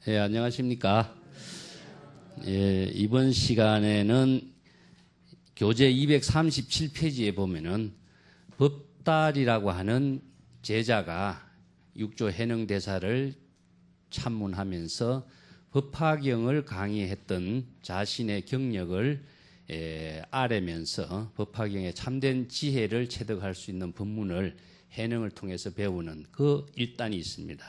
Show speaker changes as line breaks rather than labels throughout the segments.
예, 안녕하십니까. 예, 이번 시간에는 교재 237페이지에 보면은 법달이라고 하는 제자가 육조 해능대사를 참문하면서 법화경을 강의했던 자신의 경력을 아뢰면서 법화경의 참된 지혜를 체득할 수 있는 법문을 해능을 통해서 배우는 그 일단이 있습니다.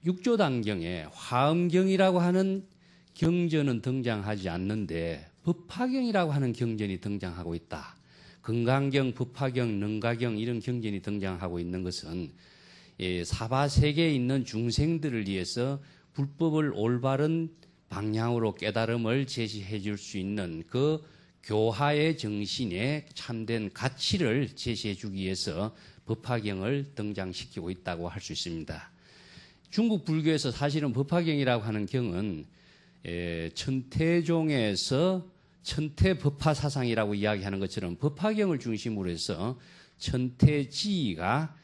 육조단경에 화엄경이라고 하는 경전은 등장하지 않는데 법화경이라고 하는 경전이 등장하고 있다. 금강경, 법화경, 능가경 이런 경전이 등장하고 있는 것은 사바세계에 있는 중생들을 위해서 불법을 올바른 방향으로 깨달음을 제시해 줄 수 있는 그 교화의 정신에 참된 가치를 제시해 주기 위해서 법화경을 등장시키고 있다고 할 수 있습니다. 중국 불교에서 사실은 법화경이라고 하는 경은 천태종에서 천태법화 사상이라고 이야기하는 것처럼 법화경을 중심으로 해서 천태지가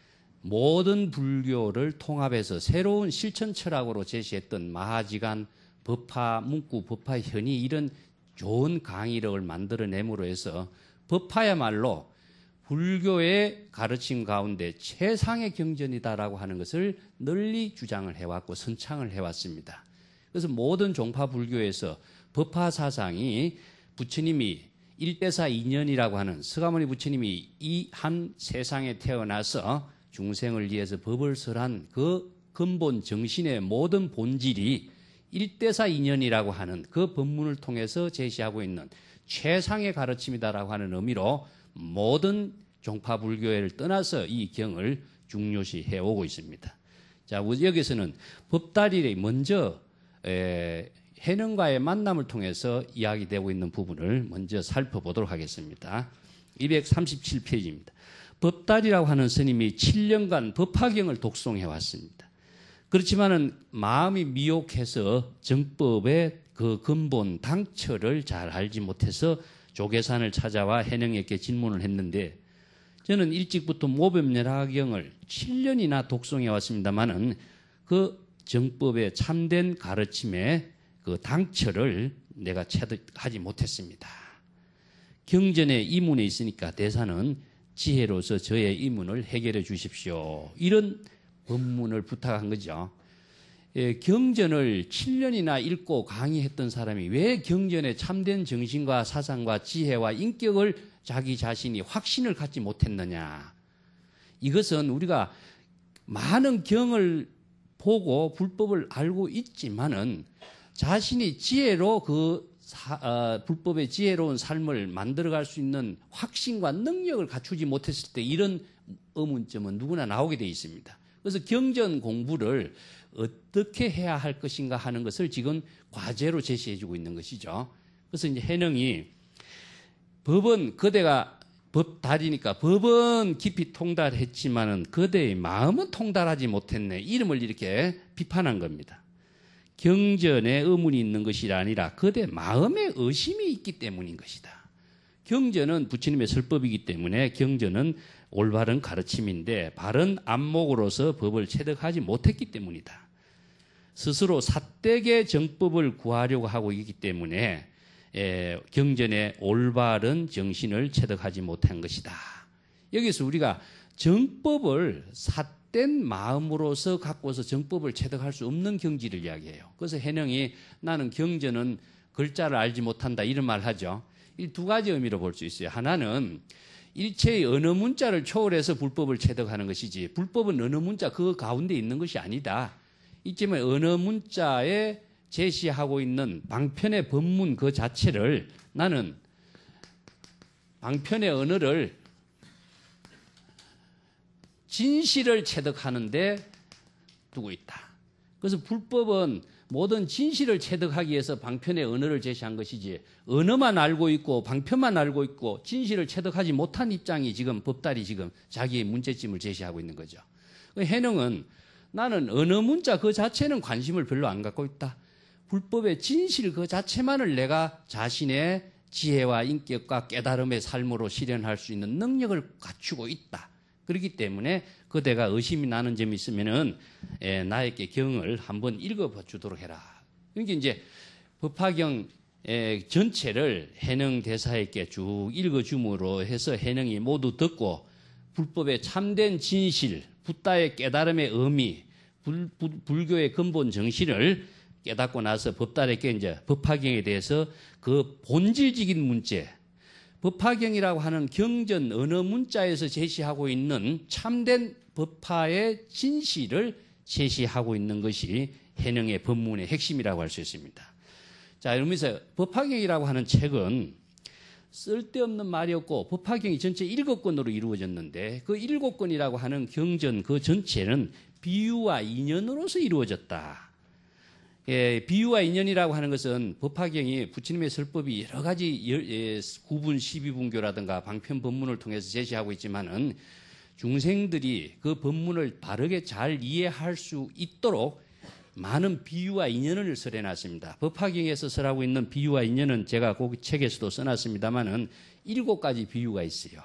모든 불교를 통합해서 새로운 실천 철학으로 제시했던 마하지간, 법화문구, 법화현이 이런 좋은 강의력을 만들어냄으로 해서 법화야말로 불교의 가르침 가운데 최상의 경전이다라고 하는 것을 널리 주장을 해왔고 선창을 해왔습니다. 그래서 모든 종파 불교에서 법화 사상이 부처님이 일대사 인연이라고 하는 서가모니 부처님이 이 한 세상에 태어나서 중생을 위해서 법을 설한 그 근본 정신의 모든 본질이 일대사 인연이라고 하는 그 법문을 통해서 제시하고 있는 최상의 가르침이다라고 하는 의미로 모든 종파 불교회를 떠나서 이 경을 중요시 해오고 있습니다. 자, 여기서는 법달이 먼저 해능과의 만남을 통해서 이야기되고 있는 부분을 먼저 살펴보도록 하겠습니다. 237페이지입니다. 법달이라고 하는 스님이 7년간 법화경을 독송해 왔습니다. 그렇지만은 마음이 미혹해서 정법의 그 근본 당처를 잘 알지 못해서 조계산을 찾아와 해능에게 질문을 했는데 저는 일찍부터 모범열하경을 7년이나 독송해 왔습니다만은 그 정법의 참된 가르침의 그 당처를 내가 체득하지 못했습니다. 경전의 이문에 있으니까 대사는 지혜로서 저의 이문을 해결해 주십시오. 이런 법문을 부탁한 거죠. 경전을 7년이나 읽고 강의했던 사람이 왜 경전의 참된 정신과 사상과 지혜와 인격을 자기 자신이 확신을 갖지 못했느냐. 이것은 우리가 많은 경을 보고 불법을 알고 있지만은 자신이 지혜로 불법의 지혜로운 삶을 만들어갈 수 있는 확신과 능력을 갖추지 못했을 때 이런 의문점은 누구나 나오게 되어 있습니다. 그래서 경전 공부를 어떻게 해야 할 것인가 하는 것을 지금 과제로 제시해주고 있는 것이죠. 그래서 이제 해능이 법은 그대가 법달이니까 법은 깊이 통달했지만은 그대의 마음은 통달하지 못했네. 이름을 이렇게 비판한 겁니다. 경전에 의문이 있는 것이 아니라 그대 마음에 의심이 있기 때문인 것이다. 경전은 부처님의 설법이기 때문에 경전은 올바른 가르침인데 바른 안목으로서 법을 체득하지 못했기 때문이다. 스스로 삿대의 정법을 구하려고 하고 있기 때문에 경전의 올바른 정신을 체득하지 못한 것이다. 여기서 우리가 정법을 삿된 마음으로서 갖고서 정법을 체득할 수 없는 경지를 이야기해요. 그래서 해능이 나는 경전은 글자를 알지 못한다 이런 말을 하죠. 이 두 가지 의미로 볼 수 있어요. 하나는 일체의 언어 문자를 초월해서 불법을 체득하는 것이지 불법은 언어 문자 그 가운데 있는 것이 아니다. 이쯤에 언어 문자에 제시하고 있는 방편의 법문 그 자체를 나는 방편의 언어를 진실을 체득하는 데 두고 있다. 그래서 불법은 모든 진실을 체득하기 위해서 방편의 언어를 제시한 것이지 언어만 알고 있고 방편만 알고 있고 진실을 체득하지 못한 입장이 지금 법달이 지금 자기의 문제점을 제시하고 있는 거죠. 해능은 나는 언어 문자 그 자체는 관심을 별로 안 갖고 있다. 불법의 진실 그 자체만을 내가 자신의 지혜와 인격과 깨달음의 삶으로 실현할 수 있는 능력을 갖추고 있다. 그렇기 때문에 그대가 의심이 나는 점이 있으면은 나에게 경을 한번 읽어봐 주도록 해라. 그러니까 이제 법화경 전체를 해능 대사에게 쭉 읽어줌으로 해서 해능이 모두 듣고 불법의 참된 진실, 붓다의 깨달음의 의미, 불교의 근본 정신을 깨닫고 나서 법달에게 이제 법화경에 대해서 그 본질적인 문제, 법화경이라고 하는 경전 언어 문자에서 제시하고 있는 참된 법화의 진실을 제시하고 있는 것이 해능의 법문의 핵심이라고 할 수 있습니다. 자, 이러면서 법화경이라고 하는 책은 쓸데없는 말이었고 법화경이 전체 7권으로 이루어졌는데 그 7권이라고 하는 경전 그 전체는 비유와 인연으로서 이루어졌다. 비유와 인연이라고 하는 것은 법화경이 부처님의 설법이 여러 가지 9분 12분교라든가 방편 법문을 통해서 제시하고 있지만은 중생들이 그 법문을 바르게 잘 이해할 수 있도록 많은 비유와 인연을 설해놨습니다. 법화경에서 설하고 있는 비유와 인연은 제가 그 책에서도 써놨습니다만은 7가지 비유가 있어요.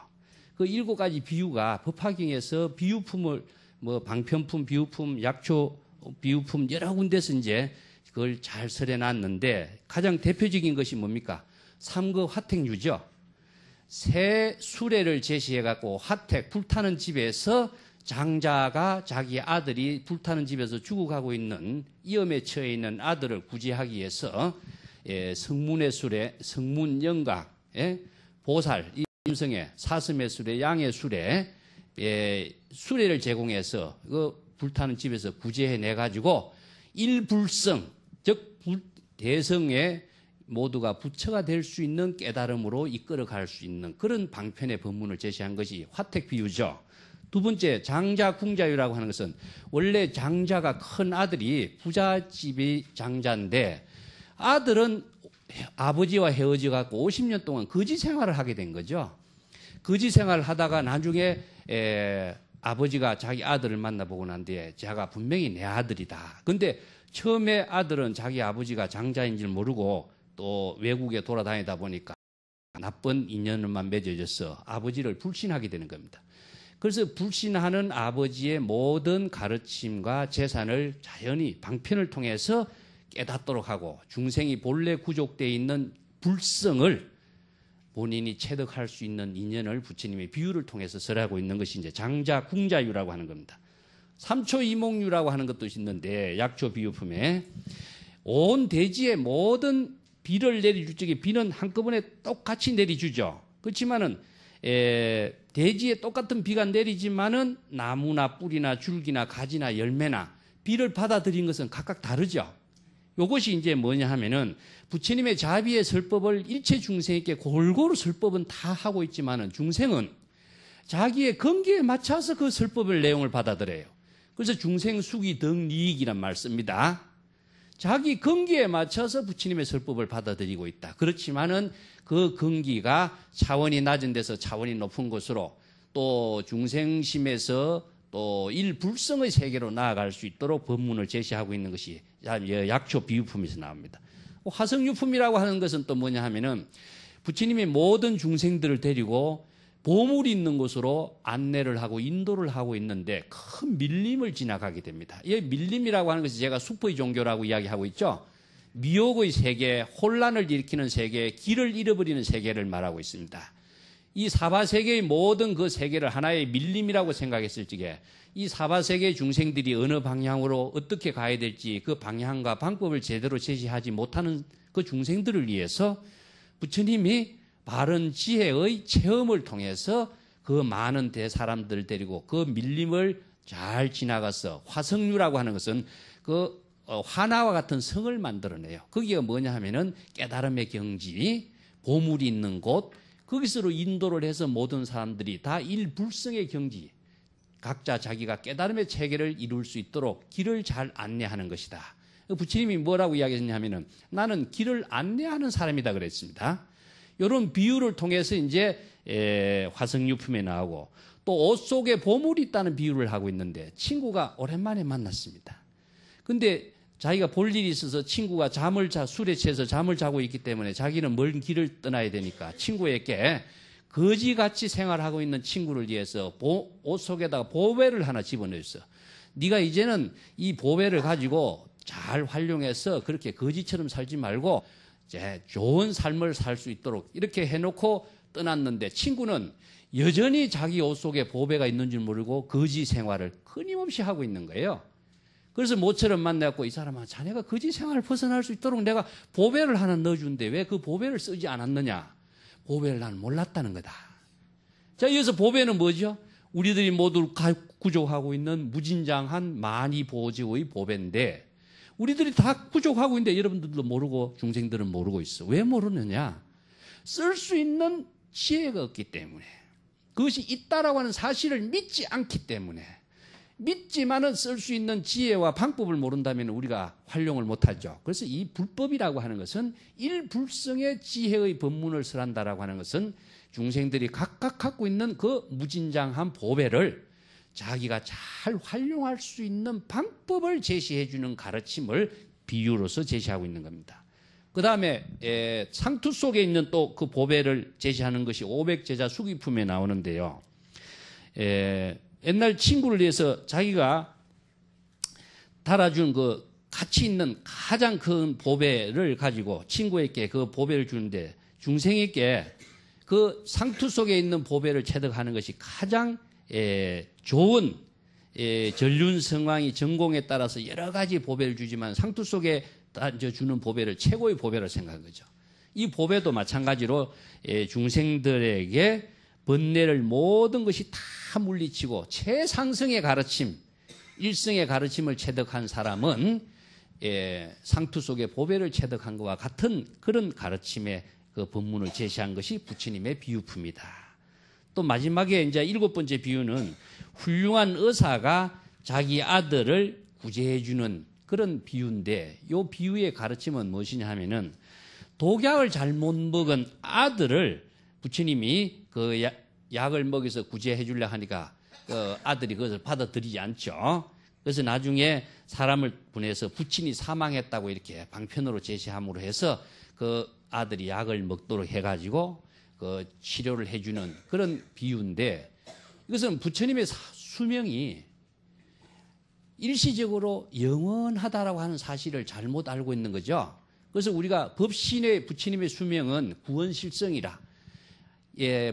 그 7가지 비유가 법화경에서 비유품을 뭐 방편품, 비유품, 약초 비유품 여러 군데서 이제 그걸 잘 설해놨는데 가장 대표적인 것이 뭡니까? 삼급 화택류죠. 새 수레를 제시해갖고 화택, 불타는 집에서 장자가 자기 아들이 불타는 집에서 죽어가고 있는 위험에 처해 있는 아들을 구제하기 위해서 성문의 수레, 성문 영각, 보살, 임성의 사슴의 수레, 양의 수레, 수레를 제공해서 그 불타는 집에서 구제해내 가지고 일불성, 즉 대성에 모두가 부처가 될 수 있는 깨달음으로 이끌어갈 수 있는 그런 방편의 법문을 제시한 것이 화택 비유죠. 두 번째, 장자 궁자유라고 하는 것은 원래 장자가 큰 아들이 부잣집이 장자인데 아들은 아버지와 헤어져 갖고 50년 동안 거지 생활을 하게 된 거죠. 거지 생활을 하다가 나중에 아버지가 자기 아들을 만나보고 난 뒤에 제가 분명히 내 아들이다. 근데 처음에 아들은 자기 아버지가 장자인 줄 모르고 또 외국에 돌아다니다 보니까 나쁜 인연만 맺어져서 아버지를 불신하게 되는 겁니다. 그래서 불신하는 아버지의 모든 가르침과 재산을 자연히 방편을 통해서 깨닫도록 하고 중생이 본래 구족되어 있는 불성을 본인이 체득할 수 있는 인연을 부처님의 비유를 통해서 설하고 있는 것이 이제 장자 궁자유라고 하는 겁니다. 삼초이몽유라고 하는 것도 있는데 약초 비유품에 온 대지의 모든 비를 내려줄 적에 비는 한꺼번에 똑같이 내려주죠. 그렇지만은 대지에 똑같은 비가 내리지만은 나무나 뿌리나 줄기나 가지나 열매나 비를 받아들인 것은 각각 다르죠. 이것이 이제 뭐냐 하면은 부처님의 자비의 설법을 일체 중생에게 골고루 설법은 다 하고 있지만은 중생은 자기의 건기에 맞춰서 그 설법을 내용을 받아들여요. 그래서 중생 수기 덕리익이란 말 씁니다. 자기 건기에 맞춰서 부처님의 설법을 받아들이고 있다. 그렇지만은 그 건기가 차원이 낮은 데서 차원이 높은 곳으로 또 중생심에서 또 일불성의 세계로 나아갈 수 있도록 법문을 제시하고 있는 것이 약초 비유품에서 나옵니다. 화성유품이라고 하는 것은 또 뭐냐 하면은 부처님이 모든 중생들을 데리고 보물이 있는 곳으로 안내를 하고 인도를 하고 있는데 큰 밀림을 지나가게 됩니다. 이 밀림이라고 하는 것이 제가 수포의 종교라고 이야기하고 있죠. 미혹의 세계, 혼란을 일으키는 세계, 길을 잃어버리는 세계를 말하고 있습니다. 이 사바세계의 모든 그 세계를 하나의 밀림이라고 생각했을 적에 이 사바세계의 중생들이 어느 방향으로 어떻게 가야 될지 그 방향과 방법을 제대로 제시하지 못하는 그 중생들을 위해서 부처님이 바른 지혜의 체험을 통해서 그 많은 대사람들을 데리고 그 밀림을 잘 지나가서 화성류라고 하는 것은 그 화나와 같은 성을 만들어내요. 거기가 뭐냐 하면은 깨달음의 경지, 보물이 있는 곳, 거기서로 인도를 해서 모든 사람들이 다 일불성의 경지, 각자 자기가 깨달음의 체계를 이룰 수 있도록 길을 잘 안내하는 것이다. 부처님이 뭐라고 이야기했냐면은 나는 길을 안내하는 사람이다 그랬습니다. 이런 비유를 통해서 이제 화성유품에 나오고 또 옷 속에 보물이 있다는 비유를 하고 있는데 친구가 오랜만에 만났습니다. 근데 자기가 볼 일이 있어서 친구가 술에 취해서 잠을 자고 있기 때문에 자기는 먼 길을 떠나야 되니까 친구에게 거지같이 생활하고 있는 친구를 위해서 옷 속에다가 보배를 하나 집어넣었어. 네가 이제는 이 보배를 가지고 잘 활용해서 그렇게 거지처럼 살지 말고 이제 좋은 삶을 살 수 있도록 이렇게 해놓고 떠났는데, 친구는 여전히 자기 옷 속에 보배가 있는 줄 모르고 거지 생활을 끊임없이 하고 있는 거예요. 그래서 모처럼 만나고, 이 사람아, 자네가 거지 생활을 벗어날 수 있도록 내가 보배를 하나 넣어준데 왜 그 보배를 쓰지 않았느냐? 보배를 나는 몰랐다는 거다. 자, 여기서 보배는 뭐죠? 우리들이 모두 구족하고 있는 무진장한 만이보지의 보배인데, 우리들이 다 구족하고 있는데 여러분들도 모르고 중생들은 모르고 있어. 왜 모르느냐? 쓸 수 있는 지혜가 없기 때문에, 그것이 있다라고 하는 사실을 믿지 않기 때문에, 믿지만은 쓸 수 있는 지혜와 방법을 모른다면 우리가 활용을 못하죠. 그래서 이 불법이라고 하는 것은 일불성의 지혜의 법문을 설한다라고 하는 것은 중생들이 각각 갖고 있는 그 무진장한 보배를 자기가 잘 활용할 수 있는 방법을 제시해 주는 가르침을 비유로서 제시하고 있는 겁니다. 그 다음에 상투 속에 있는 또 그 보배를 제시하는 것이 500제자 수기품에 나오는데요. 옛날 친구를 위해서 자기가 달아준 그 가치 있는 가장 큰 보배를 가지고 친구에게 그 보배를 주는데, 중생에게 그 상투 속에 있는 보배를 체득하는 것이 가장 좋은 전륜 성왕이 전공에 따라서 여러 가지 보배를 주지만 상투 속에 주는 보배를 최고의 보배로 생각한 거죠. 이 보배도 마찬가지로 중생들에게 번뇌를 모든 것이 다 물리치고 최상승의 가르침, 일승의 가르침을 체득한 사람은 상투 속에 보배를 체득한 것과 같은 그런 가르침의 그 법문을 제시한 것이 부처님의 비유품이다. 또 마지막에 이제 7번째 비유는 훌륭한 의사가 자기 아들을 구제해주는 그런 비유인데, 이 비유의 가르침은 무엇이냐 하면은, 독약을 잘못 먹은 아들을 부처님이 그 약을 먹여서 구제해 주려 하니까 그 아들이 그것을 받아들이지 않죠. 그래서 나중에 사람을 보내서 부친이 사망했다고 이렇게 방편으로 제시함으로 해서 그 아들이 약을 먹도록 해가지고 그 치료를 해주는 그런 비유인데, 이것은 부처님의 수명이 일시적으로 영원하다라고 하는 사실을 잘못 알고 있는 거죠. 그래서 우리가 법신의 부처님의 수명은 구원실성이라,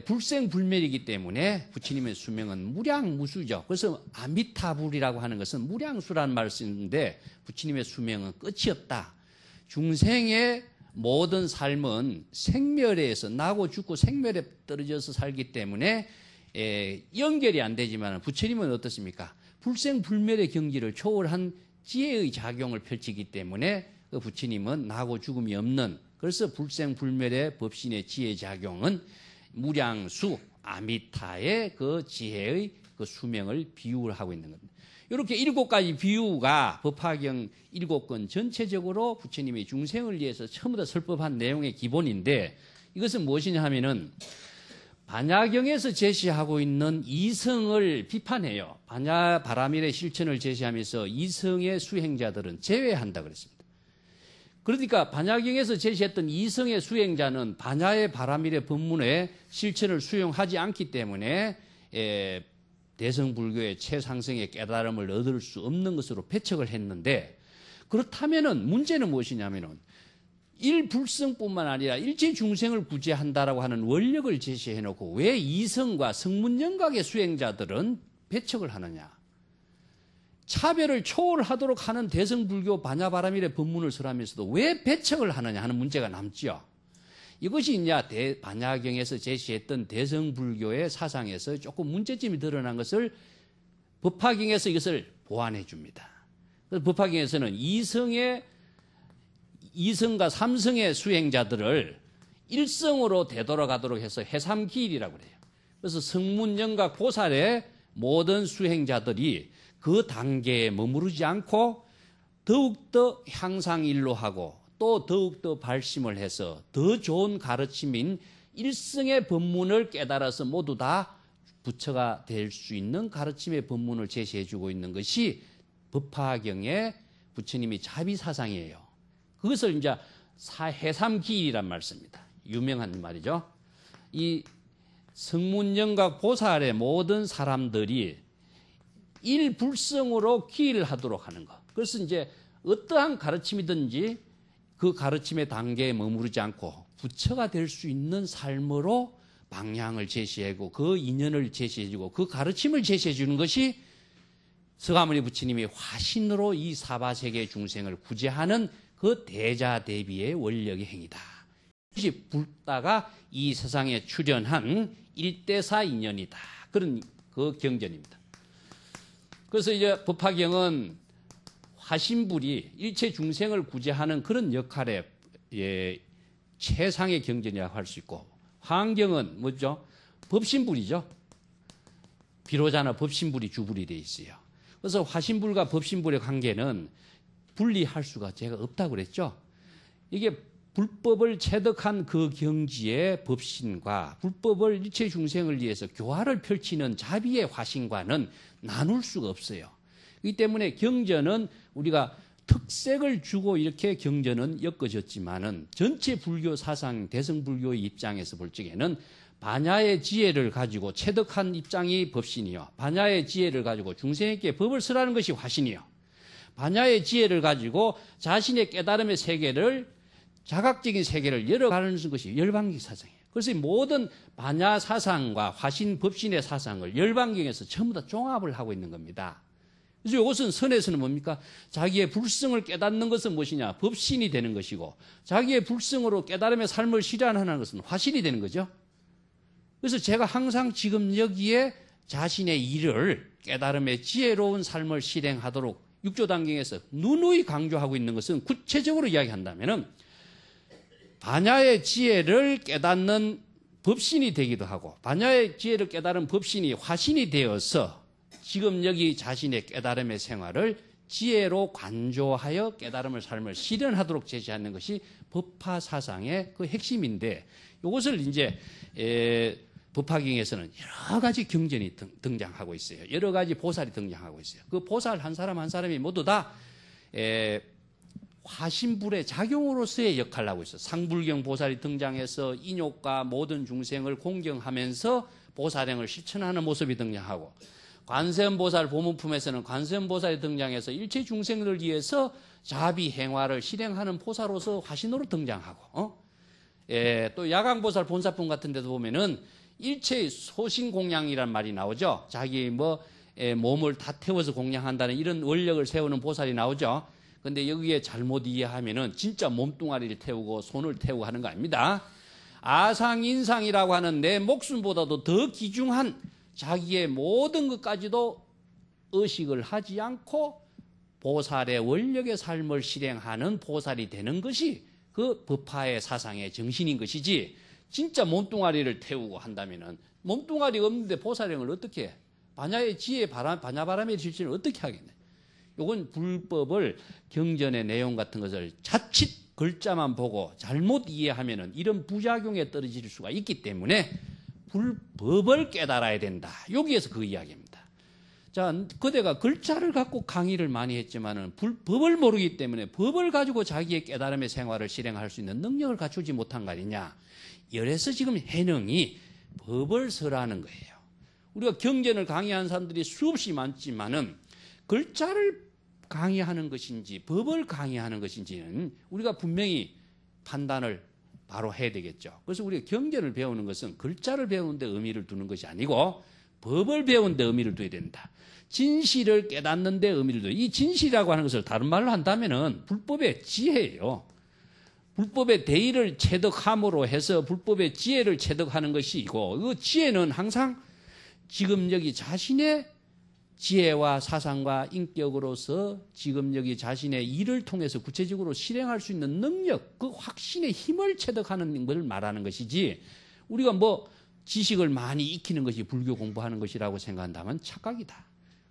불생불멸이기 때문에 부처님의 수명은 무량무수죠. 그래서 아미타불이라고 하는 것은 무량수라는 말을 쓰는데, 부처님의 수명은 끝이 없다. 중생의 모든 삶은 생멸에서 나고 죽고 생멸에 떨어져서 살기 때문에 연결이 안 되지만, 부처님은 어떻습니까? 불생불멸의 경지를 초월한 지혜의 작용을 펼치기 때문에 그 부처님은 나고 죽음이 없는, 그래서 불생불멸의 법신의 지혜 작용은 무량수 아미타의 그 지혜의 그 수명을 비유를 하고 있는 겁니다. 이렇게 7가지 비유가 법화경 7권 전체적으로 부처님이 중생을 위해서 처음부터 설법한 내용의 기본인데, 이것은 무엇이냐 하면은 반야경에서 제시하고 있는 이성을 비판해요. 반야 바라밀의 실천을 제시하면서 이성의 수행자들은 제외한다 그랬습니다. 그러니까 반야경에서 제시했던 이성의 수행자는 반야의 바라밀의 법문의 실천을 수용하지 않기 때문에 대성불교의 최상승의 깨달음을 얻을 수 없는 것으로 배척을 했는데, 그렇다면은 문제는 무엇이냐면은 일불성뿐만 아니라 일체 중생을 구제한다라고 하는 원력을 제시해놓고 왜 이성과 성문영각의 수행자들은 배척을 하느냐? 차별을 초월하도록 하는 대성불교 반야바라밀의 법문을 설하면서도 왜 배척을 하느냐 하는 문제가 남지요. 이것이 이제 반야경에서 제시했던 대성불교의 사상에서 조금 문제점이 드러난 것을 법화경에서 이것을 보완해 줍니다. 그래서 법화경에서는 이성과 삼성의 수행자들을 일성으로 되돌아가도록 해서 해삼기일이라고 그래요. 그래서 성문영각 보살의 모든 수행자들이 그 단계에 머무르지 않고 더욱더 향상일로하고 또 더욱더 발심을 해서 더 좋은 가르침인 일성의 법문을 깨달아서 모두 다 부처가 될 수 있는 가르침의 법문을 제시해주고 있는 것이 법화경의 부처님의 자비사상이에요. 그것을 이제 해삼기일이란 말씀입니다. 유명한 말이죠. 이 성문영각 보살의 모든 사람들이 일불성으로 기일을 하도록 하는 것. 그래서 이제 어떠한 가르침이든지 그 가르침의 단계에 머무르지 않고 부처가 될 수 있는 삶으로 방향을 제시하고 그 인연을 제시해주고 그 가르침을 제시해주는 것이 서가모니 부처님이 화신으로 이 사바세계 중생을 구제하는 그 대자대비의 원력의 행위다. 이것이 불다가 이 세상에 출현한 일대사 인연이다. 그런 그 경전입니다. 그래서 이제 법화경은 화신불이 일체 중생을 구제하는 그런 역할의 최상의 경전이라고 할 수 있고, 화엄경은 뭐죠? 법신불이죠. 비로자나 법신불이 주불이 되어 있어요. 그래서 화신불과 법신불의 관계는 분리할 수가 제가 없다고 그랬죠. 이게 불법을 체득한 그 경지의 법신과 불법을 일체 중생을 위해서 교화를 펼치는 자비의 화신과는 나눌 수가 없어요. 이 때문에 경전은 우리가 특색을 주고 이렇게 경전은 엮어졌지만은 전체 불교 사상, 대승불교의 입장에서 볼 적에는 반야의 지혜를 가지고 체득한 입장이 법신이요. 반야의 지혜를 가지고 중생에게 법을 설하는 것이 화신이요. 반야의 지혜를 가지고 자신의 깨달음의 세계를, 자각적인 세계를 열어가는 것이 열반경 사상이에요. 그래서 모든 반야 사상과 화신 법신의 사상을 열반경에서 전부 다 종합을 하고 있는 겁니다. 그래서 이것은 선에서는 뭡니까? 자기의 불성을 깨닫는 것은 무엇이냐? 법신이 되는 것이고, 자기의 불성으로 깨달음의 삶을 실현하는 것은 화신이 되는 거죠. 그래서 제가 항상 지금 여기에 자신의 일을 깨달음의 지혜로운 삶을 실행하도록 육조단경에서 누누이 강조하고 있는 것은 구체적으로 이야기한다면은 반야의 지혜를 깨닫는 법신이 되기도 하고, 반야의 지혜를 깨달은 법신이 화신이 되어서 지금 여기 자신의 깨달음의 생활을 지혜로 관조하여 깨달음의 삶을 실현하도록 제시하는 것이 법화 사상의 그 핵심인데, 이것을 이제 법화경에서는 여러 가지 경전이 등장하고 있어요. 여러 가지 보살이 등장하고 있어요. 그 보살 한 사람 한 사람이 모두 다 화신불의 작용으로서의 역할을 하고 있어요. 상불경 보살이 등장해서 인욕과 모든 중생을 공경하면서 보살행을 실천하는 모습이 등장하고, 관세음보살 보문품에서는 관세음보살이 등장해서 일체 중생들을 위해서 자비 행화를 실행하는 보살로서 화신으로 등장하고, 또 야광보살 본사품 같은 데도 보면은 일체 소신공양이란 말이 나오죠. 자기 몸을 다 태워서 공양한다는 이런 원력을 세우는 보살이 나오죠. 근데 여기에 잘못 이해하면은 진짜 몸뚱아리를 태우고 손을 태우고 하는 거 아닙니다. 아상인상이라고 하는 내 목숨보다도 더 귀중한 자기의 모든 것까지도 의식을 하지 않고 보살의 원력의 삶을 실행하는 보살이 되는 것이 그 법화의 사상의 정신인 것이지, 진짜 몸뚱아리를 태우고 한다면은 몸뚱아리가 없는데 보살행을 어떻게 해? 반야의 지혜 반야바람의 실천을 어떻게 하겠네? 이건 불법을 경전의 내용 같은 것을 자칫 글자만 보고 잘못 이해하면은 이런 부작용에 떨어질 수가 있기 때문에 불법을 깨달아야 된다. 여기에서 그 이야기입니다. 자, 그대가 글자를 갖고 강의를 많이 했지만은 법을 모르기 때문에 법을 가지고 자기의 깨달음의 생활을 실행할 수 있는 능력을 갖추지 못한 거 아니냐. 이래서 지금 해능이 법을 설하는 거예요. 우리가 경전을 강의하는 사람들이 수없이 많지만은 글자를 강의하는 것인지 법을 강의하는 것인지는 우리가 분명히 판단을 바로 해야 되겠죠. 그래서 우리가 경전을 배우는 것은 글자를 배우는데 의미를 두는 것이 아니고 법을 배우는데 의미를 둬야 된다. 진실을 깨닫는 데 의미를 둬야. 이 진실이라고 하는 것을 다른 말로 한다면은 불법의 지혜예요. 불법의 대의를 체득함으로 해서 불법의 지혜를 체득하는 것이고, 그 지혜는 항상 지금 여기 자신의 지혜와 사상과 인격으로서 지금 여기 자신의 일을 통해서 구체적으로 실행할 수 있는 능력, 그 확신의 힘을 체득하는 걸 말하는 것이지, 우리가 지식을 많이 익히는 것이 불교 공부하는 것이라고 생각한다면 착각이다.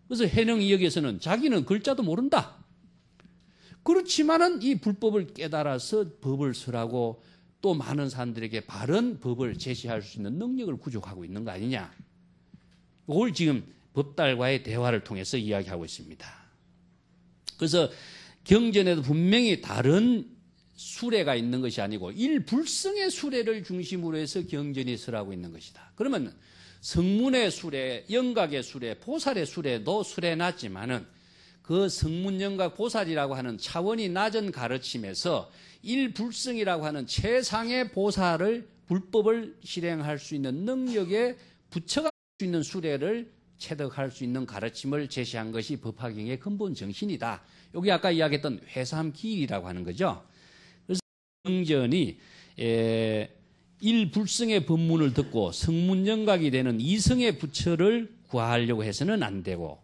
그래서 해능이 여기에서는 자기는 글자도 모른다. 그렇지만은 이 불법을 깨달아서 법을 설하고 또 많은 사람들에게 바른 법을 제시할 수 있는 능력을 구족하고 있는 거 아니냐. 이걸 지금 법달과의 대화를 통해서 이야기하고 있습니다. 그래서 경전에도 분명히 다른 수레가 있는 것이 아니고 일불성의 수레를 중심으로 해서 경전이 설하고 있는 것이다. 그러면 성문의 수레, 영각의 수레, 보살의 수레도 수레났지만은 그 성문, 영각, 보살이라고 하는 차원이 낮은 가르침에서 일불성이라고 하는 최상의 보살을 불법을 실행할 수 있는 능력에 붙여갈 수 있는 수레를 체득할 수 있는 가르침을 제시한 것이 법화경의 근본 정신이다. 여기 아까 이야기했던 회삼기일이라고 하는 거죠. 그래서 경전이 일불성의 법문을 듣고 성문영각이 되는 이성의 부처를 구하려고 해서는 안 되고,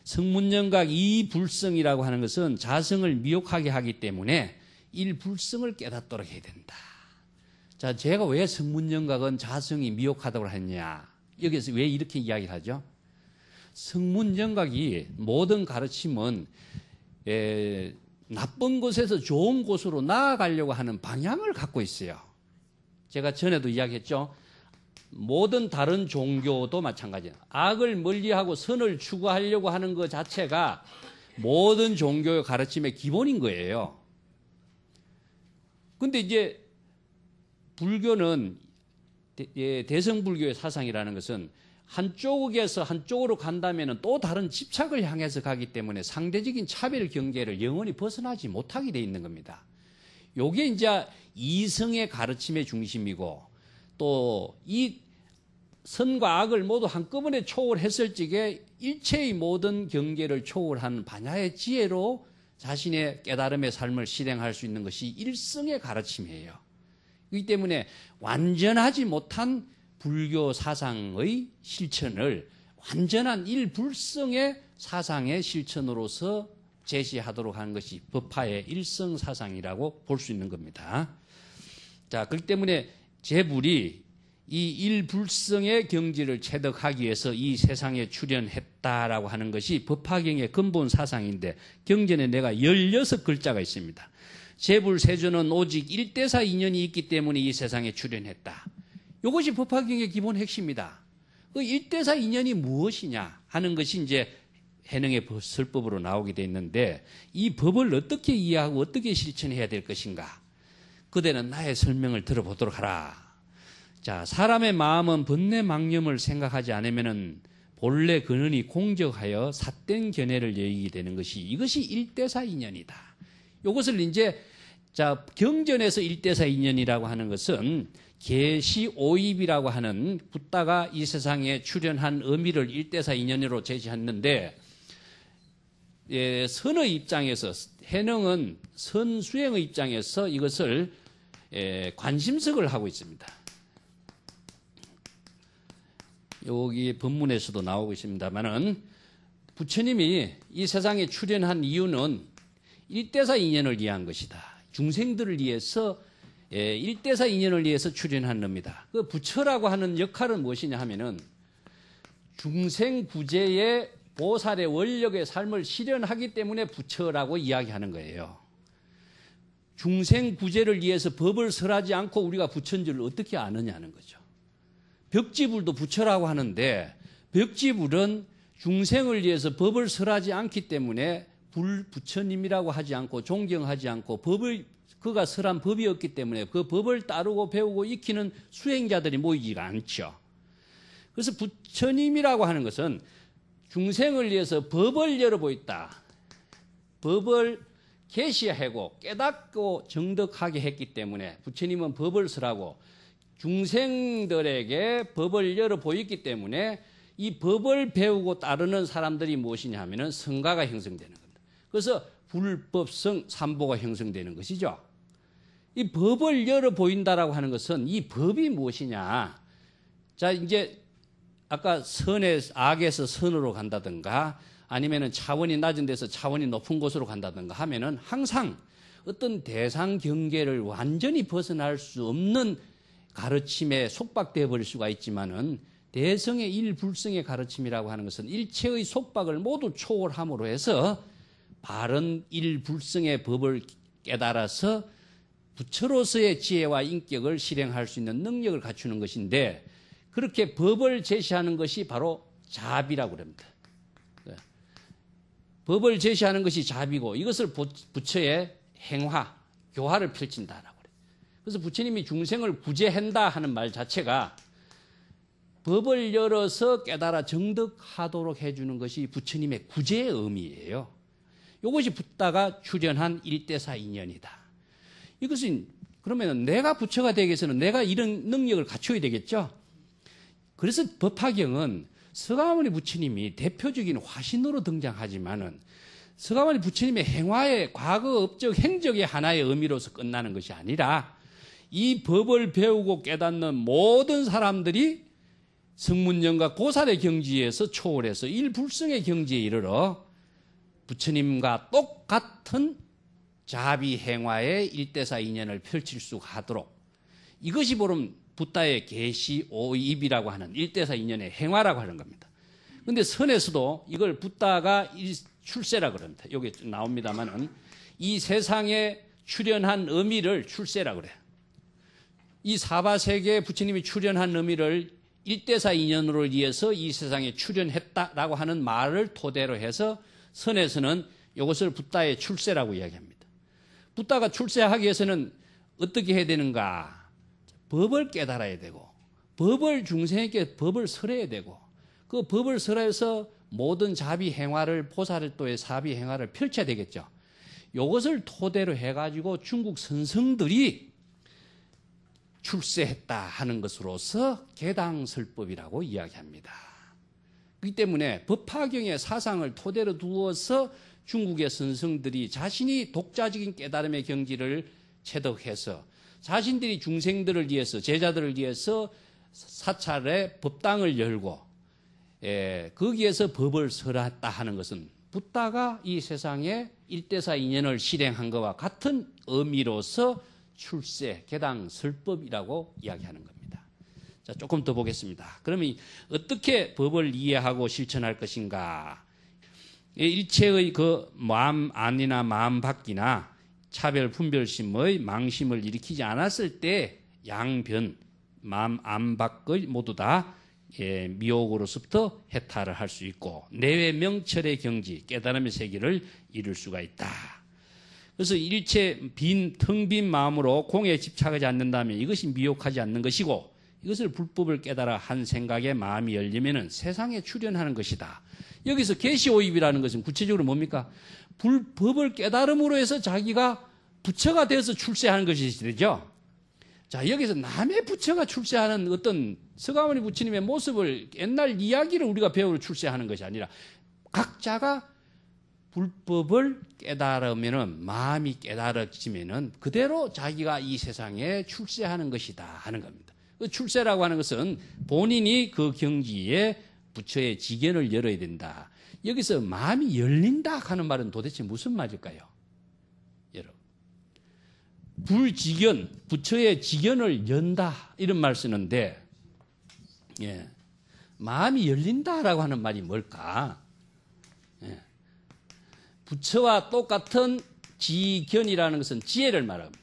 성문영각 이불성이라고 하는 것은 자성을 미혹하게 하기 때문에 일불성을 깨닫도록 해야 된다. 자, 제가 왜 성문영각은 자성이 미혹하다고 했냐, 여기서 왜 이렇게 이야기를 하죠? 성문영각이 모든 가르침은 나쁜 곳에서 좋은 곳으로 나아가려고 하는 방향을 갖고 있어요. 제가 전에도 이야기했죠. 모든 다른 종교도 마찬가지예요. 악을 멀리하고 선을 추구하려고 하는 것 자체가 모든 종교의 가르침의 기본인 거예요. 근데 이제 불교는, 대성불교의 사상이라는 것은 한쪽에서 한쪽으로 간다면 또 다른 집착을 향해서 가기 때문에 상대적인 차별 경계를 영원히 벗어나지 못하게 돼 있는 겁니다. 요게 이제 이성의 가르침의 중심이고, 또 이 선과 악을 모두 한꺼번에 초월했을 적에 일체의 모든 경계를 초월한 반야의 지혜로 자신의 깨달음의 삶을 실행할 수 있는 것이 일성의 가르침이에요. 그렇기 때문에 완전하지 못한 불교 사상의 실천을 완전한 일불성의 사상의 실천으로서 제시하도록 하는 것이 법화의 일성 사상이라고 볼 수 있는 겁니다. 자, 그렇기 때문에 제불이 이 일불성의 경지를 체득하기 위해서 이 세상에 출현했다라고 하는 것이 법화경의 근본 사상인데, 경전에 내가 16글자가 있습니다. 제불세존은 오직 일대사 인연이 있기 때문에 이 세상에 출현했다. 이것이 법화경의 기본 핵심이다. 그 일대사 인연이 무엇이냐 하는 것이 이제 해능의 설법으로 나오게 돼 있는데, 이 법을 어떻게 이해하고 어떻게 실천해야 될 것인가, 그대는 나의 설명을 들어보도록 하라. 자, 사람의 마음은 번뇌망념을 생각하지 않으면은 본래 근원이 공적하여 삿된 견해를 여기게 되는 것이, 이것이 일대사 인연이다. 이것을 이제, 자, 경전에서 일대사 인연이라고 하는 것은 계시 오입이라고 하는 붓다가 이 세상에 출현한 의미를 일대사 인연으로 제시했는데, 선의 입장에서, 해능은 선수행의 입장에서 이것을 관심석을 하고 있습니다. 여기 본문에서도 나오고 있습니다만은, 부처님이 이 세상에 출현한 이유는 일대사 인연을 위한 것이다. 중생들을 위해서, 일대사 인연을 위해서 출현한 겁니다. 그 부처라고 하는 역할은 무엇이냐 하면은 중생 구제의 보살의 원력의 삶을 실현하기 때문에 부처라고 이야기하는 거예요. 중생 구제를 위해서 법을 설하지 않고 우리가 부처인 줄 어떻게 아느냐는 거죠. 벽지불도 부처라고 하는데, 벽지불은 중생을 위해서 법을 설하지 않기 때문에 부처님이라고 하지 않고 존경하지 않고, 그가 설한 법이었기 때문에 그 법을 따르고 배우고 익히는 수행자들이 모이지가 않죠. 그래서 부처님이라고 하는 것은 중생을 위해서 법을 열어보였다. 법을 계시하고 깨닫고 정득하게 했기 때문에 부처님은 법을 설하고 중생들에게 법을 열어 보였기 때문에 이 법을 배우고 따르는 사람들이 무엇이냐 하면은 성가가 형성되는 겁니다. 그래서 불법성 삼보가 형성되는 것이죠. 이 법을 열어 보인다라고 하는 것은 이 법이 무엇이냐. 자, 이제 아까 악에서 선으로 간다든가 아니면은 차원이 낮은 데서 차원이 높은 곳으로 간다든가 하면은 항상 어떤 대상 경계를 완전히 벗어날 수 없는 가르침에 속박되어 버릴 수가 있지만은, 대성의 일불성의 가르침이라고 하는 것은 일체의 속박을 모두 초월함으로 해서 바른 일불성의 법을 깨달아서 부처로서의 지혜와 인격을 실행할 수 있는 능력을 갖추는 것인데, 그렇게 법을 제시하는 것이 바로 자비라고 합니다. 법을 제시하는 것이 자비고, 이것을 부처의 행화, 교화를 펼친다라고 그래요. 그래서 부처님이 중생을 구제한다 하는 말 자체가 법을 열어서 깨달아 정득하도록 해주는 것이 부처님의 구제의 의미예요. 이것이 붓다가 출현한 일대사 인연이다. 이것은 그러면 내가 부처가 되기 위해서는 내가 이런 능력을 갖춰야 되겠죠. 그래서 법화경은 서가모니 부처님이 대표적인 화신으로 등장하지만은 서가모니 부처님의 행화의 과거 업적 행적의 하나의 의미로서 끝나는 것이 아니라 이 법을 배우고 깨닫는 모든 사람들이 성문연과 고살의 경지에서 초월해서 일불성의 경지에 이르러 부처님과 똑같은 자비행화의 일대사 인연을 펼칠 수 있도록, 이것이 바로 붓다의 계시 오입이라고 하는 일대사 인연의 행화라고 하는 겁니다. 그런데 선에서도 이걸 붓다가 출세라고 그럽니다. 여기 나옵니다만은 이 세상에 출현한 의미를 출세라고 그래요. 이 사바세계에 부처님이 출현한 의미를 일대사 인연으로 이어서 이 세상에 출현했다라고 하는 말을 토대로 해서 선에서는 이것을 붓다의 출세라고 이야기합니다. 붓다가 출세하기 위해서는 어떻게 해야 되는가? 법을 깨달아야 되고, 법을 중생에게 법을 설해야 되고, 그 법을 설해서 모든 자비 행화를, 보살도의 사비 행화를 펼쳐야 되겠죠. 이것을 토대로 해가지고 중국 선성들이 출세했다 하는 것으로서 개당설법이라고 이야기합니다. 그렇기 때문에 법화경의 사상을 토대로 두어서 중국의 선성들이 자신이 독자적인 깨달음의 경지를 체득해서 자신들이 중생들을 위해서, 제자들을 위해서 사찰에 법당을 열고 거기에서 법을 설했다 하는 것은 붓다가 이 세상에 일대사 인연을 실행한 것과 같은 의미로서 출세, 개당설법이라고 이야기하는 겁니다. 자, 조금 더 보겠습니다. 그러면 어떻게 법을 이해하고 실천할 것인가? 일체의 그 마음 안이나 마음 밖이나 차별 분별심의 망심을 일으키지 않았을 때 양변, 마음 안 밖의 모두 다 미혹으로서부터 해탈을 할 수 있고 내외 명철의 경지, 깨달음의 세계를 이룰 수가 있다. 그래서 일체 텅 빈 마음으로 공에 집착하지 않는다면 이것이 미혹하지 않는 것이고, 이것을 불법을 깨달아 한 생각에 마음이 열리면은 세상에 출현하는 것이다. 여기서 계시오입이라는 것은 구체적으로 뭡니까? 법을 깨달음으로 해서 자기가 부처가 돼서 출세하는 것이 되죠. 자, 여기서 남의 부처가 출세하는 어떤 서가모니 부처님의 모습을, 옛날 이야기를 우리가 배우러 출세하는 것이 아니라 각자가 불법을 깨달으면은, 마음이 깨달아지면은 그대로 자기가 이 세상에 출세하는 것이다 하는 겁니다. 그 출세라고 하는 것은 본인이 그 경지에 부처의 지견을 열어야 된다. 여기서 마음이 열린다 하는 말은 도대체 무슨 말일까요? 여러분, 불지견, 부처의 지견을 연다 이런 말 쓰는데, 마음이 열린다라고 하는 말이 뭘까? 부처와 똑같은 지견이라는 것은 지혜를 말합니다.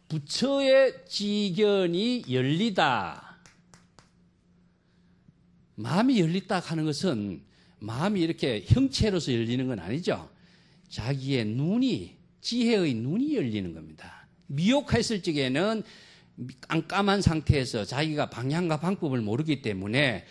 부처의 지견이 열리다. 마음이 열리다 하는 것은 마음이 이렇게 형체로서 열리는 건 아니죠. 자기의 눈이, 지혜의 눈이 열리는 겁니다. 미혹했을 적에는 깜깜한 상태에서 자기가 방향과 방법을 모르기 때문에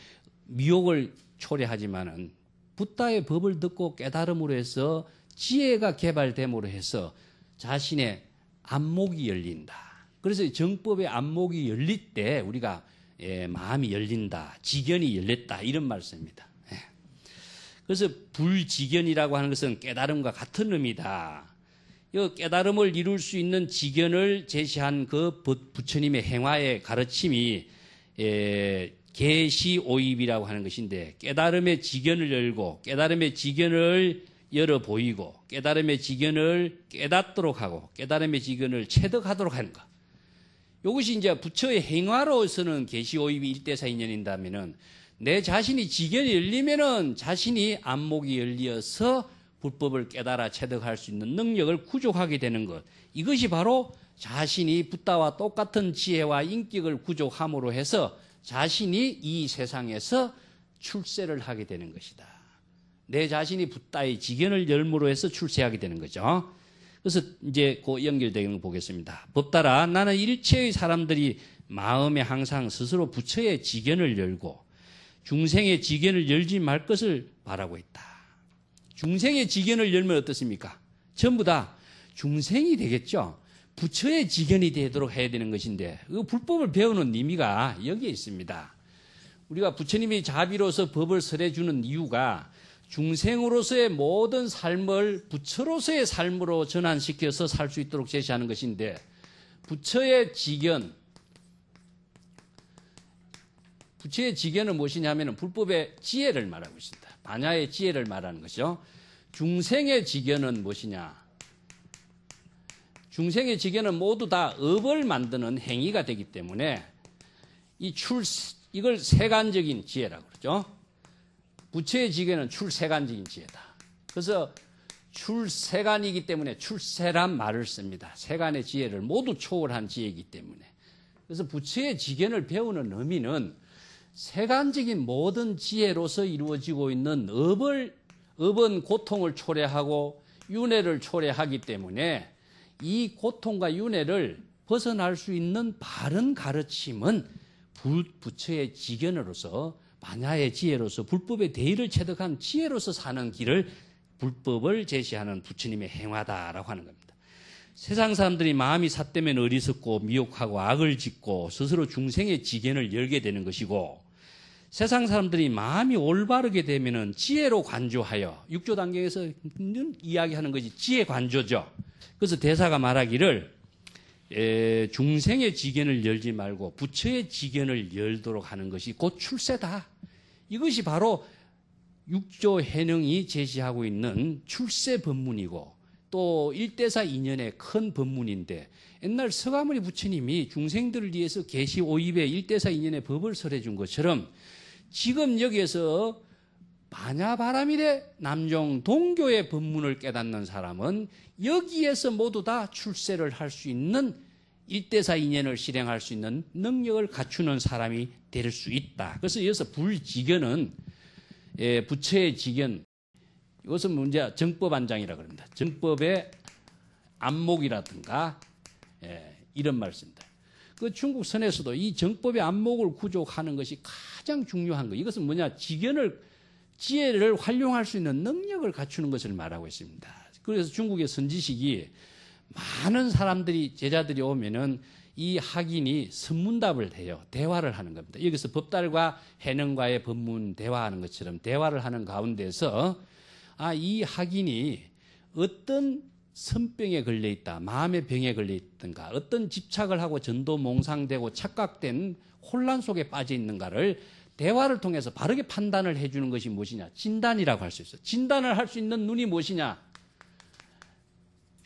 미혹을 초래하지만은 붓다의 법을 듣고 깨달음으로 해서 지혜가 개발됨으로 해서 자신의 안목이 열린다. 그래서 정법의 안목이 열릴 때 우리가 마음이 열린다, 지견이 열렸다 이런 말씀입니다. 그래서 불지견이라고 하는 것은 깨달음과 같은 의미다. 이 깨달음을 이룰 수 있는 지견을 제시한 그 부처님의 행화의 가르침이 계시오입이라고 하는 것인데, 깨달음의 지견을 열고 깨달음의 지견을 열어 보이고 깨달음의 지견을 깨닫도록 하고 깨달음의 지견을 체득하도록 하는 것. 이것이 이제 부처의 행화로서는 계시오입이 일대사 인연인다면은, 내 자신이 지견이 열리면은 자신이 안목이 열려서 불법을 깨달아 체득할 수 있는 능력을 구족하게 되는 것. 이것이 바로 자신이 붓다와 똑같은 지혜와 인격을 구족함으로 해서 자신이 이 세상에서 출세를 하게 되는 것이다. 내 자신이 붓다의 지견을 열므로 해서 출세하게 되는 거죠. 그래서 이제 그 연결되는 거 보겠습니다. 법따라 나는 일체의 사람들이 마음에 항상 스스로 부처의 지견을 열고 중생의 지견을 열지 말 것을 바라고 있다. 중생의 지견을 열면 어떻습니까? 전부 다 중생이 되겠죠. 부처의 지견이 되도록 해야 되는 것인데 그 불법을 배우는 의미가 여기에 있습니다. 우리가 부처님이 자비로서 법을 설해주는 이유가 중생으로서의 모든 삶을 부처로서의 삶으로 전환시켜서 살 수 있도록 제시하는 것인데 부처의 지견은 무엇이냐면 불법의 지혜를 말하고 있습니다. 반야의 지혜를 말하는 것이죠. 중생의 지견은 무엇이냐? 중생의 지견은 모두 다 업을 만드는 행위가 되기 때문에 이걸 세간적인 지혜라고 그러죠. 부처의 지견은 출세간적인 지혜다. 그래서 출세간이기 때문에 출세란 말을 씁니다. 세간의 지혜를 모두 초월한 지혜이기 때문에. 그래서 부처의 지견을 배우는 의미는 세간적인 모든 지혜로서 이루어지고 있는 업은 고통을 초래하고 윤회를 초래하기 때문에 이 고통과 윤회를 벗어날 수 있는 바른 가르침은 부처의 지견으로서 반야의 지혜로서 불법의 대의를 체득한 지혜로서 사는 길을 불법을 제시하는 부처님의 행화다라고 하는 겁니다. 세상 사람들이 마음이 삿되면 어리석고 미혹하고 악을 짓고 스스로 중생의 지견을 열게 되는 것이고 세상 사람들이 마음이 올바르게 되면은 지혜로 관조하여 육조 단계에서 이야기하는 것이 지혜 관조죠. 그래서 대사가 말하기를 중생의 지견을 열지 말고 부처의 지견을 열도록 하는 것이 곧 출세다. 이것이 바로 육조 해능이 제시하고 있는 출세 법문이고 또 일대사 인연의 큰 법문인데 옛날 서가모니 부처님이 중생들을 위해서 계시 5입에 일대사 인연의 법을 설해 준 것처럼 지금 여기에서 반야바라밀의 남종 동교의 법문을 깨닫는 사람은 여기에서 모두 다 출세를 할 수 있는 일대사 인연을 실행할 수 있는 능력을 갖추는 사람이 될 수 있다. 그래서 여기서 불지견은 부처의 지견, 이것은 문제 정법안장이라고 합니다. 정법의 안목이라든가 이런 말씀입니다. 그 중국 선에서도 이 정법의 안목을 구족하는 것이 가장 중요한 거. 이것은 뭐냐? 지혜를 활용할 수 있는 능력을 갖추는 것을 말하고 있습니다. 그래서 중국의 선지식이 많은 사람들이 제자들이 오면은 이 학인이 선문답을 해요. 대화를 하는 겁니다. 여기서 법달과 해능과의 법문 대화하는 것처럼 대화를 하는 가운데서 이 학인이 어떤 선병에 걸려 있다, 마음의 병에 걸려 있든가, 어떤 집착을 하고 전도몽상되고 착각된 혼란 속에 빠져 있는가를 대화를 통해서 바르게 판단을 해주는 것이 무엇이냐? 진단이라고 할 수 있어요. 진단을 할 수 있는 눈이 무엇이냐?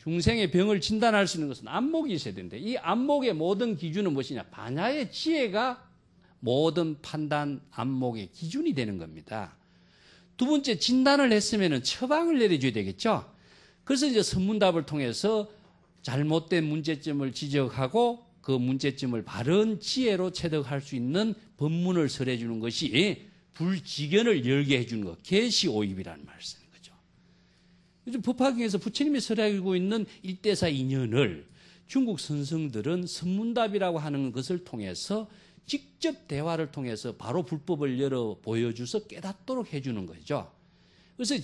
중생의 병을 진단할 수 있는 것은 안목이 있어야 되는데 이 안목의 모든 기준은 무엇이냐? 반야의 지혜가 모든 판단 안목의 기준이 되는 겁니다. 두 번째, 진단을 했으면 처방을 내려줘야 되겠죠? 그래서 이제 선문답을 통해서 잘못된 문제점을 지적하고 그 문제점을 바른 지혜로 체득할 수 있는 법문을 설해 주는 것이 불지견을 열게 해주는 것, 계시오입이라는 말을 쓰는 거죠. 요즘 법화경에서 부처님이 설하고 있는 일대사 인연을 중국 선성들은 선문답이라고 하는 것을 통해서 직접 대화를 통해서 바로 불법을 열어 보여줘서 깨닫도록 해주는 거죠. 그래서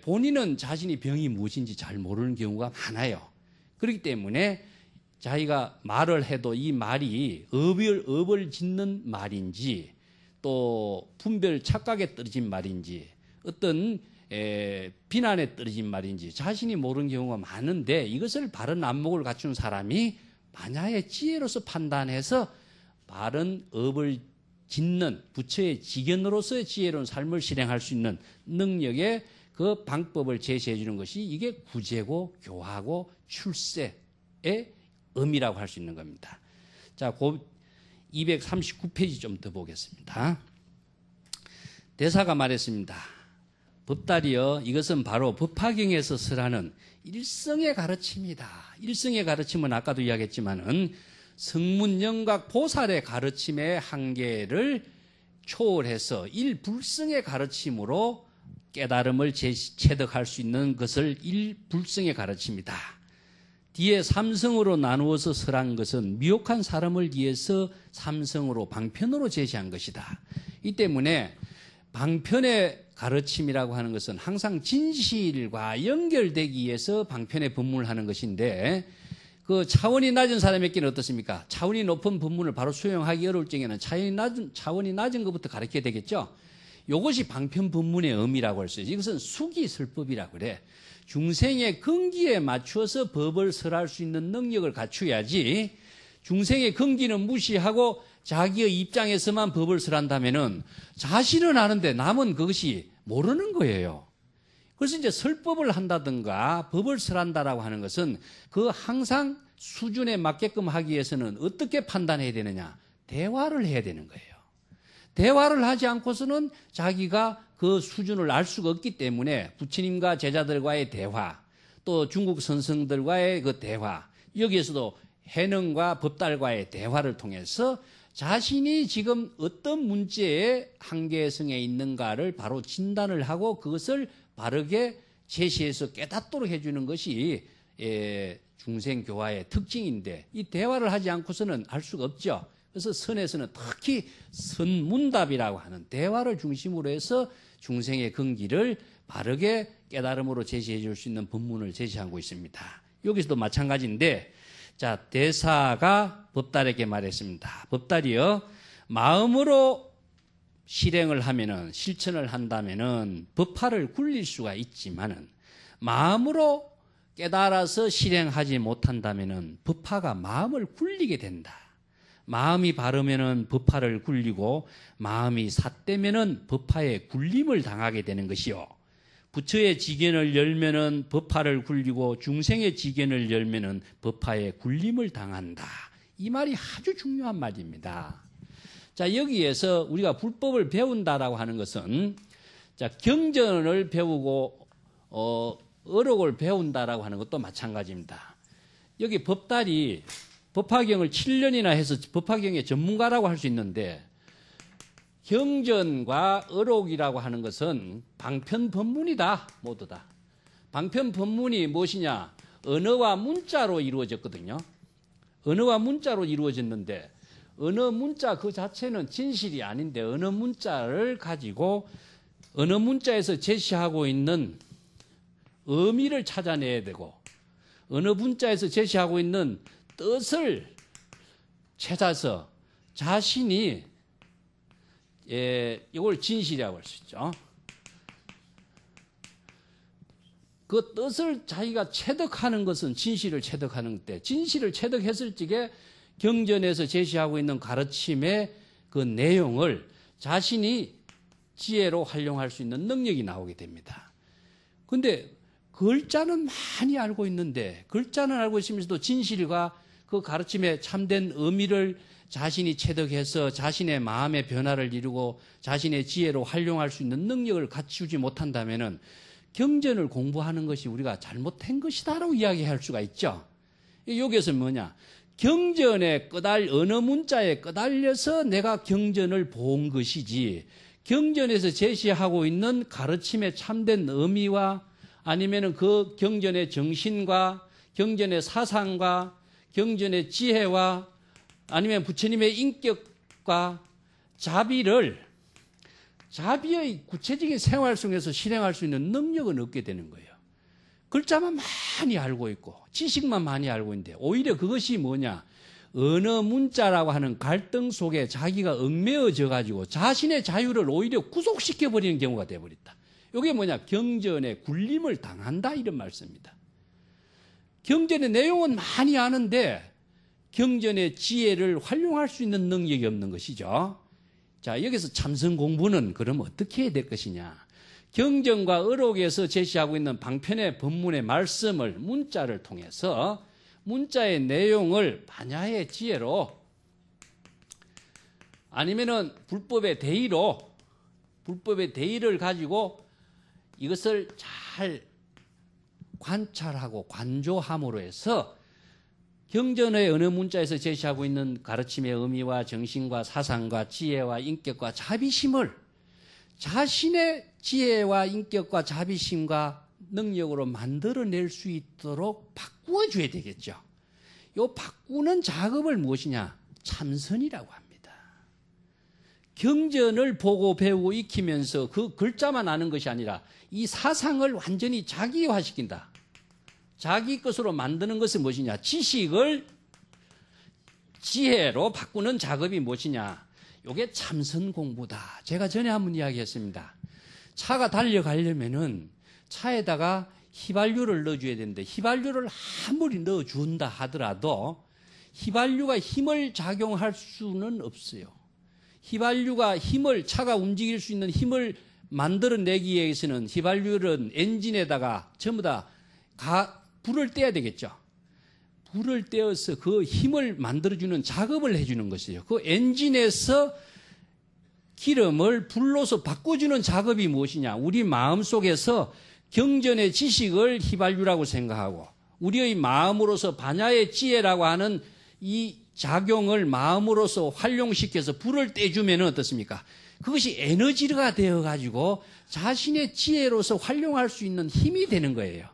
본인은 자신이 병이 무엇인지 잘 모르는 경우가 많아요. 그렇기 때문에 자기가 말을 해도 이 말이 업을 짓는 말인지 또 분별 착각에 떨어진 말인지 어떤 비난에 떨어진 말인지 자신이 모르는 경우가 많은데 이것을 바른 안목을 갖춘 사람이 반야의 지혜로서 판단해서 바른 업을 짓는 부처의 지견으로서의 지혜로운 삶을 실행할 수 있는 능력의 그 방법을 제시해 주는 것이 이게 구제고 교하고 출세의 의미라고 할 수 있는 겁니다. 자, 239페이지 좀 더 보겠습니다. 대사가 말했습니다. 법달이여, 이것은 바로 법화경에서 설하는 일성의 가르침이다. 일성의 가르침은 아까도 이야기했지만은 성문영각 보살의 가르침의 한계를 초월해서 일불성의 가르침으로 깨달음을 체득할 수 있는 것을 일불성에 가르칩니다. 뒤에 삼성으로 나누어서 설한 것은 미혹한 사람을 위해서 삼성으로 방편으로 제시한 것이다. 이 때문에 방편의 가르침이라고 하는 것은 항상 진실과 연결되기 위해서 방편의 법문을 하는 것인데 그 차원이 낮은 사람에게는 어떻습니까? 차원이 높은 법문을 바로 수용하기 어려울 적에는 차원이 낮은 것부터 가르쳐야 되겠죠? 이것이 방편 법문의 의미라고 할 수 있어요. 이것은 수기설법이라고 그래. 중생의 근기에 맞추어서 법을 설할 수 있는 능력을 갖춰야지 중생의 근기는 무시하고 자기의 입장에서만 법을 설한다면은 자신은 아는데 남은 그것이 모르는 거예요. 그래서 이제 설법을 한다든가 법을 설한다라고 하는 것은 그 항상 수준에 맞게끔 하기 위해서는 어떻게 판단해야 되느냐? 대화를 해야 되는 거예요. 대화를 하지 않고서는 자기가 그 수준을 알 수가 없기 때문에 부처님과 제자들과의 대화, 또 중국 선성들과의 그 대화, 여기에서도 해능과 법달과의 대화를 통해서 자신이 지금 어떤 문제의 한계성에 있는가를 바로 진단을 하고 그것을 바르게 제시해서 깨닫도록 해주는 것이 중생교화의 특징인데 이 대화를 하지 않고서는 알 수가 없죠. 그래서 선에서는 특히 선문답이라고 하는 대화를 중심으로 해서 중생의 근기를 바르게 깨달음으로 제시해 줄 수 있는 법문을 제시하고 있습니다. 여기서도 마찬가지인데 자, 대사가 법달에게 말했습니다. 법달이여 마음으로 실행을 하면은 실천을 한다면은 법화를 굴릴 수가 있지만은 마음으로 깨달아서 실행하지 못한다면은 법화가 마음을 굴리게 된다. 마음이 바르면은 법화를 굴리고 마음이 삿되면은 법화에 굴림을 당하게 되는 것이요. 부처의 지견을 열면은 법화를 굴리고 중생의 지견을 열면은 법화에 굴림을 당한다. 이 말이 아주 중요한 말입니다. 자, 여기에서 우리가 불법을 배운다라고 하는 것은 자, 경전을 배우고 어록을 배운다라고 하는 것도 마찬가지입니다. 여기 법달이 법화경을 7년이나 해서 법화경의 전문가라고 할 수 있는데 경전과 어록이라고 하는 것은 방편 법문이다. 모두 다. 방편 법문이 무엇이냐? 언어와 문자로 이루어졌거든요. 언어와 문자로 이루어졌는데 언어 문자 그 자체는 진실이 아닌데 언어 문자를 가지고 언어 문자에서 제시하고 있는 의미를 찾아내야 되고 언어 문자에서 제시하고 있는 뜻을 찾아서 자신이 이걸 진실이라고 할 수 있죠. 그 뜻을 자기가 체득하는 것은 진실을 체득하는 때 진실을 체득했을 적에 경전에서 제시하고 있는 가르침의 그 내용을 자신이 지혜로 활용할 수 있는 능력이 나오게 됩니다. 그런데 글자는 많이 알고 있는데 글자는 알고 있으면서도 진실과 그 가르침의 참된 의미를 자신이 체득해서 자신의 마음의 변화를 이루고 자신의 지혜로 활용할 수 있는 능력을 갖추지 못한다면은 경전을 공부하는 것이 우리가 잘못된 것이다라고 이야기할 수가 있죠. 여기에서 뭐냐? 경전에 언어 문자에 끄달려서 내가 경전을 본 것이지 경전에서 제시하고 있는 가르침의 참된 의미와 아니면은 그 경전의 정신과 경전의 사상과 경전의 지혜와 아니면 부처님의 인격과 자비의 구체적인 생활 속에서 실행할 수 있는 능력은 얻게 되는 거예요. 글자만 많이 알고 있고 지식만 많이 알고 있는데 오히려 그것이 뭐냐? 언어 문자라고 하는 갈등 속에 자기가 얽매어져 가지고 자신의 자유를 오히려 구속시켜버리는 경우가 되어버렸다. 이게 뭐냐? 경전에 굴림을 당한다 이런 말씀입니다. 경전의 내용은 많이 아는데 경전의 지혜를 활용할 수 있는 능력이 없는 것이죠. 자, 여기서 참선 공부는 그럼 어떻게 해야 될 것이냐? 경전과 어록에서 제시하고 있는 방편의 법문의 말씀을 문자를 통해서 문자의 내용을 반야의 지혜로 아니면은 불법의 대의를 가지고 이것을 잘 관찰하고 관조함으로 해서 경전의 언어 문자에서 제시하고 있는 가르침의 의미와 정신과 사상과 지혜와 인격과 자비심을 자신의 지혜와 인격과 자비심과 능력으로 만들어낼 수 있도록 바꾸어줘야 되겠죠. 이 바꾸는 작업을 무엇이냐? 참선이라고 합니다. 경전을 보고 배우고 익히면서 그 글자만 아는 것이 아니라 이 사상을 완전히 자기화시킨다. 자기 것으로 만드는 것은 무엇이냐? 지식을 지혜로 바꾸는 작업이 무엇이냐? 이게 참선 공부다. 제가 전에 한번 이야기했습니다. 차가 달려가려면은 차에다가 휘발유를 넣어줘야 되는데 휘발유를 아무리 넣어준다 하더라도 휘발유가 힘을 작용할 수는 없어요. 휘발유가 힘을, 차가 움직일 수 있는 힘을 만들어내기 위해서는 휘발유는 엔진에다가 전부 다 불을 떼야 되겠죠. 불을 떼어서 그 힘을 만들어주는 작업을 해주는 것이에요. 그 엔진에서 기름을 불로서 바꿔주는 작업이 무엇이냐? 우리 마음속에서 경전의 지식을 휘발유라고 생각하고 우리의 마음으로서 반야의 지혜라고 하는 이 작용을 마음으로서 활용시켜서 불을 떼주면 어떻습니까? 그것이 에너지가 되어가지고 자신의 지혜로서 활용할 수 있는 힘이 되는 거예요.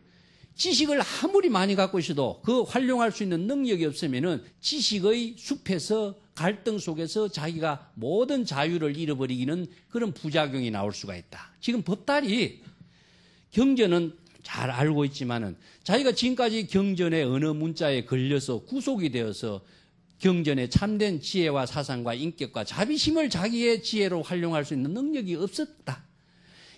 지식을 아무리 많이 갖고 있어도 그 활용할 수 있는 능력이 없으면은 지식의 숲에서 갈등 속에서 자기가 모든 자유를 잃어버리기는 그런 부작용이 나올 수가 있다. 지금 법달이 경전은 잘 알고 있지만은 자기가 지금까지 경전의 어느 문자에 걸려서 구속이 되어서 경전의 참된 지혜와 사상과 인격과 자비심을 자기의 지혜로 활용할 수 있는 능력이 없었다.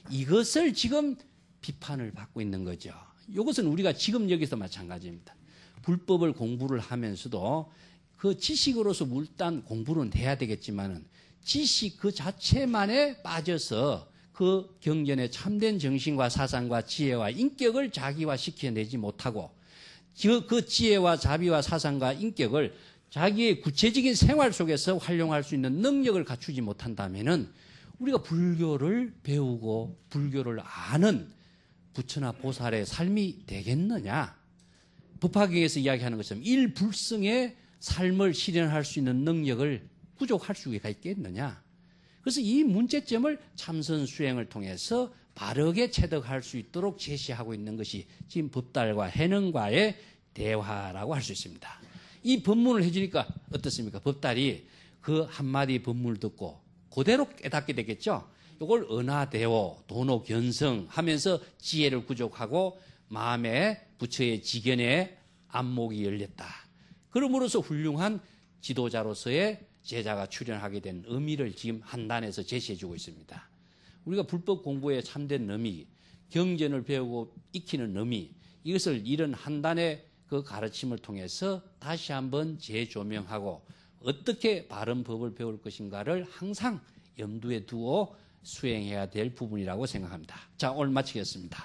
이것을 지금 비판을 받고 있는 거죠. 이것은 우리가 지금 여기서 마찬가지입니다. 불법을 공부를 하면서도 그 지식으로서 일단 공부는 해야 되겠지만은 지식 그 자체만에 빠져서 그 경전의 참된 정신과 사상과 지혜와 인격을 자기화시켜내지 못하고 그 지혜와 자비와 사상과 인격을 자기의 구체적인 생활 속에서 활용할 수 있는 능력을 갖추지 못한다면은 우리가 불교를 배우고 불교를 아는 부처나 보살의 삶이 되겠느냐? 법화경에서 이야기하는 것처럼 일불성의 삶을 실현할 수 있는 능력을 부족할 수가 있겠느냐? 그래서 이 문제점을 참선 수행을 통해서 바르게 체득할 수 있도록 제시하고 있는 것이 지금 법달과 해능과의 대화라고 할 수 있습니다. 이 법문을 해주니까 어떻습니까? 법달이 그 한마디 법문을 듣고 그대로 깨닫게 되겠죠? 이걸 은하대오, 도노견성 하면서 지혜를 구족하고 마음에 부처의 지견에 안목이 열렸다. 그러므로서 훌륭한 지도자로서의 제자가 출현하게 된 의미를 지금 한단에서 제시해주고 있습니다. 우리가 불법 공부에 참된 의미, 경전을 배우고 익히는 의미, 이것을 이런 한단의 그 가르침을 통해서 다시 한번 재조명하고 어떻게 바른 법을 배울 것인가를 항상 염두에 두어 수행해야 될 부분이라고 생각합니다. 자, 오늘 마치겠습니다.